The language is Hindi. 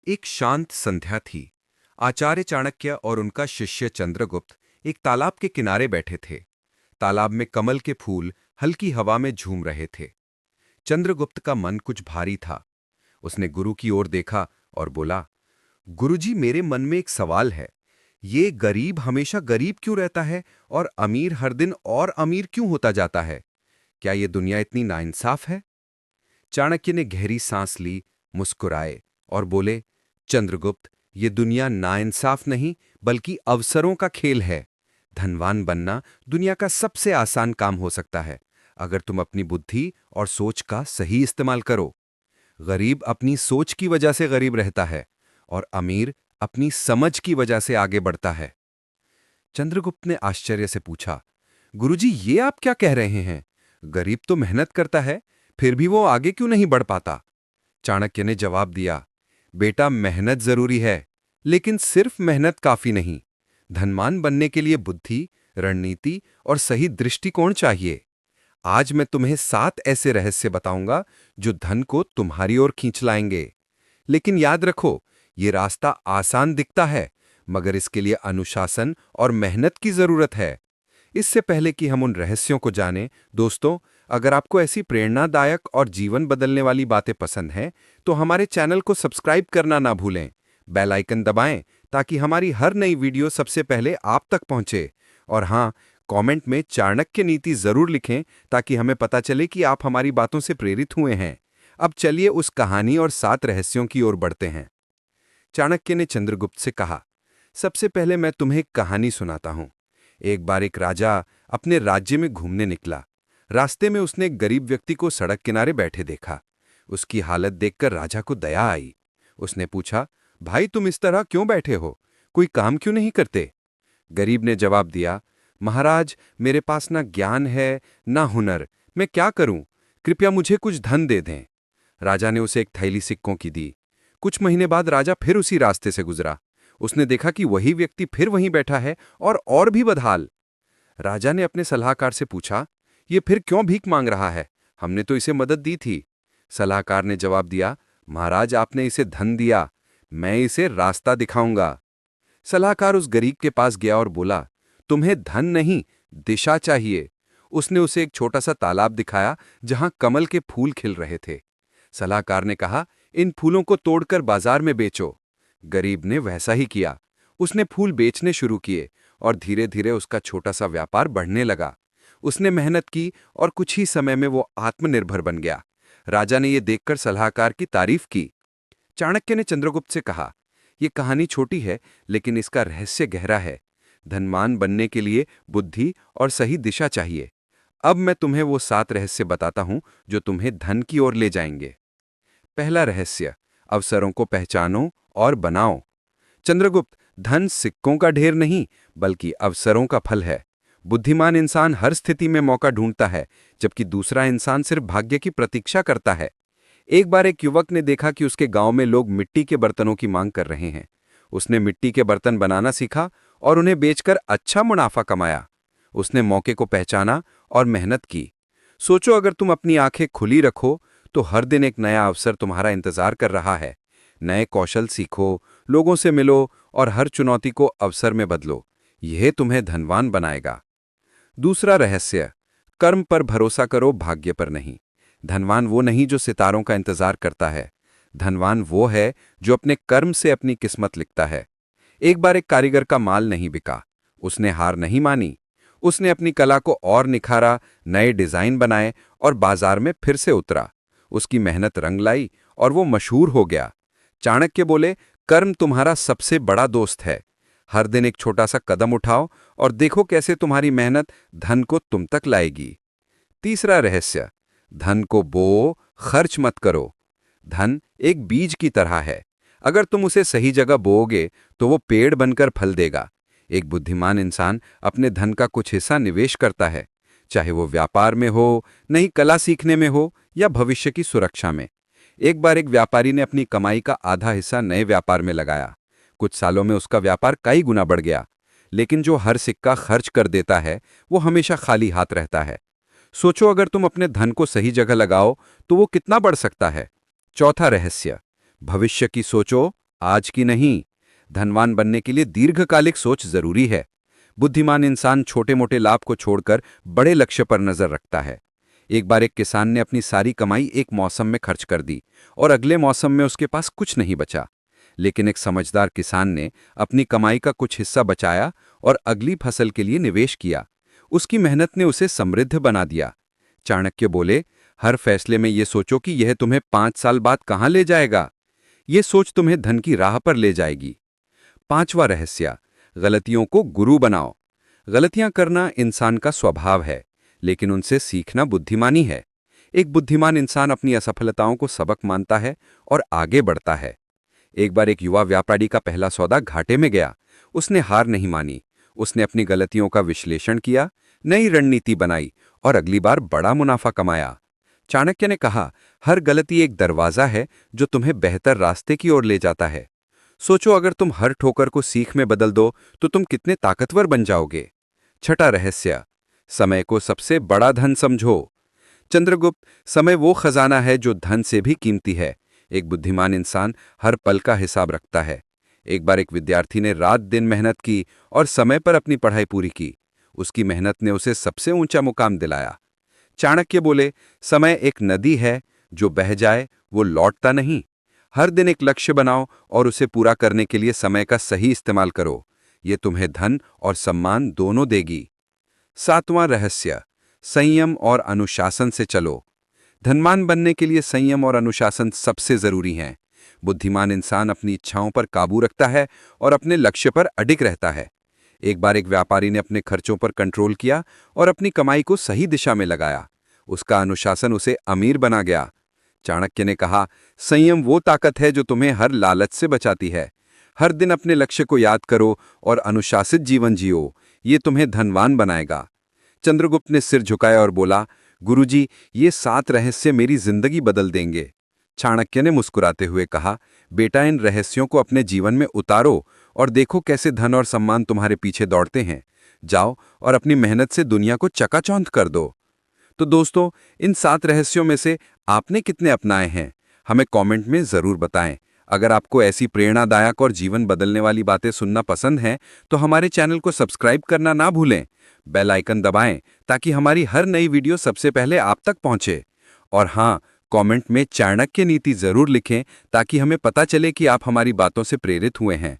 एक शांत संध्या थी। आचार्य चाणक्य और उनका शिष्य चंद्रगुप्त एक तालाब के किनारे बैठे थे। तालाब में कमल के फूल हल्की हवा में झूम रहे थे। चंद्रगुप्त का मन कुछ भारी था। उसने गुरु की ओर देखा और बोला, गुरुजी, मेरे मन में एक सवाल है। ये गरीब हमेशा गरीब क्यों रहता है और अमीर हर दिन और अमीर क्यों होता जाता है? क्या ये दुनिया इतनी नाइंसाफ है? चाणक्य ने गहरी सांस ली, मुस्कुराए और बोले, चंद्रगुप्त, ये दुनिया नाइंसाफ नहीं बल्कि अवसरों का खेल है। धनवान बनना दुनिया का सबसे आसान काम हो सकता है, अगर तुम अपनी बुद्धि और सोच का सही इस्तेमाल करो। गरीब अपनी सोच की वजह से गरीब रहता है और अमीर अपनी समझ की वजह से आगे बढ़ता है। चंद्रगुप्त ने आश्चर्य से पूछा, गुरुजी, ये आप क्या कह रहे हैं? गरीब तो मेहनत करता है, फिर भी वो आगे क्यों नहीं बढ़ पाता? चाणक्य ने जवाब दिया, बेटा, मेहनत जरूरी है, लेकिन सिर्फ मेहनत काफी नहीं। धनवान बनने के लिए बुद्धि, रणनीति और सही दृष्टिकोण चाहिए। आज मैं तुम्हें 7 ऐसे रहस्य बताऊंगा जो धन को तुम्हारी ओर खींच लाएंगे। लेकिन याद रखो, ये रास्ता आसान दिखता है, मगर इसके लिए अनुशासन और मेहनत की जरूरत है। इससे पहले कि हम उन रहस्यों को जानें, दोस्तों, अगर आपको ऐसी प्रेरणादायक और जीवन बदलने वाली बातें पसंद हैं, तो हमारे चैनल को सब्सक्राइब करना ना भूलें। बेल आइकन दबाएं ताकि हमारी हर नई वीडियो सबसे पहले आप तक पहुंचे। और हाँ, कमेंट में चाणक्य नीति जरूर लिखें ताकि हमें पता चले कि आप हमारी बातों से प्रेरित हुए हैं। अब चलिए उस कहानी और 7 रहस्यों की ओर बढ़ते हैं। चाणक्य ने चंद्रगुप्त से कहा, सबसे पहले मैं तुम्हें एक कहानी सुनाता हूं। एक बार एक राजा अपने राज्य में घूमने निकला। रास्ते में उसने एक गरीब व्यक्ति को सड़क किनारे बैठे देखा। उसकी हालत देखकर राजा को दया आई। उसने पूछा, भाई, तुम इस तरह क्यों बैठे हो? कोई काम क्यों नहीं करते? गरीब ने जवाब दिया, महाराज, मेरे पास ना ज्ञान है ना हुनर, मैं क्या करूं? कृपया मुझे कुछ धन दे दें। राजा ने उसे एक थैली सिक्कों की दी। कुछ महीने बाद राजा फिर उसी रास्ते से गुजरा। उसने देखा कि वही व्यक्ति फिर वहीं बैठा है और भी बदहाल। राजा ने अपने सलाहकार से पूछा, ये फिर क्यों भीख मांग रहा है? हमने तो इसे मदद दी थी। सलाहकार ने जवाब दिया, महाराज, आपने इसे धन दिया, मैं इसे रास्ता दिखाऊंगा। सलाहकार उस गरीब के पास गया और बोला, तुम्हें धन नहीं, दिशा चाहिए। उसने उसे एक छोटा सा तालाब दिखाया जहां कमल के फूल खिल रहे थे। सलाहकार ने कहा, इन फूलों को तोड़कर बाजार में बेचो। गरीब ने वैसा ही किया। उसने फूल बेचने शुरू किए और धीरे धीरे उसका छोटा सा व्यापार बढ़ने लगा। उसने मेहनत की और कुछ ही समय में वो आत्मनिर्भर बन गया। राजा ने यह देखकर सलाहकार की तारीफ की। चाणक्य ने चंद्रगुप्त से कहा, यह कहानी छोटी है, लेकिन इसका रहस्य गहरा है। धनवान बनने के लिए बुद्धि और सही दिशा चाहिए। अब मैं तुम्हें वो 7 रहस्य बताता हूं जो तुम्हें धन की ओर ले जाएंगे। पहला रहस्य, अवसरों को पहचानो और बनाओ। चंद्रगुप्त, धन सिक्कों का ढेर नहीं बल्कि अवसरों का फल है। बुद्धिमान इंसान हर स्थिति में मौका ढूंढता है, जबकि दूसरा इंसान सिर्फ भाग्य की प्रतीक्षा करता है। एक बार एक युवक ने देखा कि उसके गांव में लोग मिट्टी के बर्तनों की मांग कर रहे हैं। उसने मिट्टी के बर्तन बनाना सीखा और उन्हें बेचकर अच्छा मुनाफा कमाया। उसने मौके को पहचाना और मेहनत की। सोचो, अगर तुम अपनी आंखें खुली रखो तो हर दिन एक नया अवसर तुम्हारा इंतजार कर रहा है। नए कौशल सीखो, लोगों से मिलो और हर चुनौती को अवसर में बदलो। यह तुम्हें धनवान बनाएगा। दूसरा रहस्य, कर्म पर भरोसा करो, भाग्य पर नहीं। धनवान वो नहीं जो सितारों का इंतजार करता है। धनवान वो है जो अपने कर्म से अपनी किस्मत लिखता है। एक बार एक कारीगर का माल नहीं बिका। उसने हार नहीं मानी। उसने अपनी कला को और निखारा, नए डिजाइन बनाए और बाजार में फिर से उतरा। उसकी मेहनत रंग लाई और वो मशहूर हो गया। चाणक्य बोले, कर्म तुम्हारा सबसे बड़ा दोस्त है। हर दिन एक छोटा सा कदम उठाओ और देखो कैसे तुम्हारी मेहनत धन को तुम तक लाएगी। तीसरा रहस्य, धन को बो, खर्च मत करो। धन एक बीज की तरह है। अगर तुम उसे सही जगह बोओगे तो वो पेड़ बनकर फल देगा। एक बुद्धिमान इंसान अपने धन का कुछ हिस्सा निवेश करता है, चाहे वो व्यापार में हो, नई कला सीखने में हो या भविष्य की सुरक्षा में। एक बार एक व्यापारी ने अपनी कमाई का आधा हिस्सा नए व्यापार में लगाया। कुछ सालों में उसका व्यापार कई गुना बढ़ गया। लेकिन जो हर सिक्का खर्च कर देता है, वो हमेशा खाली हाथ रहता है। सोचो, अगर तुम अपने धन को सही जगह लगाओ तो वो कितना बढ़ सकता है। चौथा रहस्य, भविष्य की सोचो, आज की नहीं। धनवान बनने के लिए दीर्घकालिक सोच जरूरी है। बुद्धिमान इंसान छोटे मोटे लाभ को छोड़कर बड़े लक्ष्य पर नजर रखता है। एक बार एक किसान ने अपनी सारी कमाई एक मौसम में खर्च कर दी और अगले मौसम में उसके पास कुछ नहीं बचा। लेकिन एक समझदार किसान ने अपनी कमाई का कुछ हिस्सा बचाया और अगली फसल के लिए निवेश किया। उसकी मेहनत ने उसे समृद्ध बना दिया। चाणक्य बोले, हर फैसले में ये सोचो कि यह तुम्हें 5 साल बाद कहाँ ले जाएगा। ये सोच तुम्हें धन की राह पर ले जाएगी। पांचवा रहस्य, गलतियों को गुरु बनाओ। गलतियां करना इंसान का स्वभाव है, लेकिन उनसे सीखना बुद्धिमानी है। एक बुद्धिमान इंसान अपनी असफलताओं को सबक मानता है और आगे बढ़ता है। एक बार एक युवा व्यापारी का पहला सौदा घाटे में गया। उसने हार नहीं मानी। उसने अपनी गलतियों का विश्लेषण किया, नई रणनीति बनाई और अगली बार बड़ा मुनाफा कमाया। चाणक्य ने कहा, हर गलती एक दरवाजा है जो तुम्हें बेहतर रास्ते की ओर ले जाता है। सोचो, अगर तुम हर ठोकर को सीख में बदल दो तो तुम कितने ताकतवर बन जाओगे। छठा रहस्य, समय को सबसे बड़ा धन समझो। चंद्रगुप्त, समय वो खजाना है जो धन से भी कीमती है। एक बुद्धिमान इंसान हर पल का हिसाब रखता है। एक बार एक विद्यार्थी ने रात दिन मेहनत की और समय पर अपनी पढ़ाई पूरी की। उसकी मेहनत ने उसे सबसे ऊंचा मुकाम दिलाया। चाणक्य बोले, समय एक नदी है, जो बह जाए वो लौटता नहीं। हर दिन एक लक्ष्य बनाओ और उसे पूरा करने के लिए समय का सही इस्तेमाल करो। ये तुम्हें धन और सम्मान दोनों देगी। सातवां रहस्य, संयम और अनुशासन से चलो। धनवान बनने के लिए संयम और अनुशासन सबसे जरूरी हैं। बुद्धिमान इंसान अपनी इच्छाओं पर काबू रखता है और अपने लक्ष्य पर अडिग रहता है। एक बार एक व्यापारी ने अपने खर्चों पर कंट्रोल किया और अपनी कमाई को सही दिशा में लगाया। उसका अनुशासन उसे अमीर बना गया। चाणक्य ने कहा, संयम वो ताकत है जो तुम्हें हर लालच से बचाती है। हर दिन अपने लक्ष्य को याद करो और अनुशासित जीवन जियो। ये तुम्हें धनवान बनाएगा। चंद्रगुप्त ने सिर झुकाया और बोला, गुरुजी, ये 7 रहस्य मेरी जिंदगी बदल देंगे। चाणक्य ने मुस्कुराते हुए कहा, बेटा, इन रहस्यों को अपने जीवन में उतारो और देखो कैसे धन और सम्मान तुम्हारे पीछे दौड़ते हैं। जाओ और अपनी मेहनत से दुनिया को चकाचौंध कर दो। तो दोस्तों, इन 7 रहस्यों में से आपने कितने अपनाए हैं? हमें कमेंट में जरूर बताएं। अगर आपको ऐसी प्रेरणादायक और जीवन बदलने वाली बातें सुनना पसंद है तो हमारे चैनल को सब्सक्राइब करना ना भूलें। बेल आइकन दबाएं ताकि हमारी हर नई वीडियो सबसे पहले आप तक पहुंचे। और हाँ, कमेंट में चाणक्य नीति जरूर लिखें ताकि हमें पता चले कि आप हमारी बातों से प्रेरित हुए हैं।